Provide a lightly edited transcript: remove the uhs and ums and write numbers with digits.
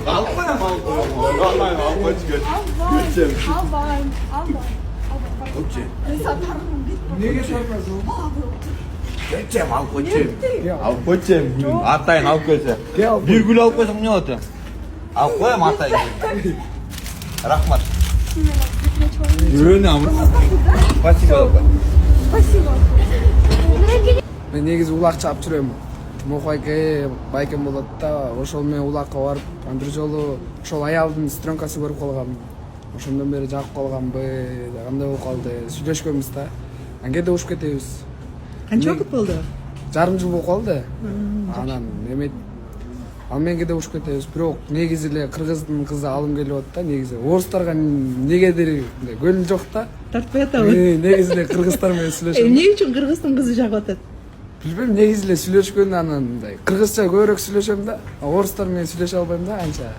Alып koyam, alып koyam. Almayım, alып koyam. Geçeceğim. Okey. Nega sormadın? Geçeceğim, alып koyacağım. Alып koyacağım. Atayın, alып koyacağım. Gel. Bir gül alып koysam ne oldu? Alып koyam, atayın. Rahmat. Öyle ama. Спасибо. Мен негизи улак чаап жүрөм. Мохайке байкем болот да, ошол менен улакка барып, бир жолу ошол аялдын сестренкасы көрүп калгам. Ошондон бери жагып калганбы, кандай болуп калды, сүйлөшкөнбүз да. Кээде ушуп кетебиз. Канча убакыт болду? Жарым жыл болуп калды. Анан эме ал менен кээде ушуп кетебиз. Бирок негизи эле кыргыздын кызы алым келип атат да, негизи. Орустарга негедир көңүл жок да. Тартпай атабы? Негизи эле кыргыздар менен сүйлөшөм. Эмне үчүн кыргыздын кызы жагып атат? Билбейм, негизи эле сүйлөшкөн анан мындай кыргызча көбүрөөк сүйлөшөм да. Орустар менен сүйлөшө албайм да анча.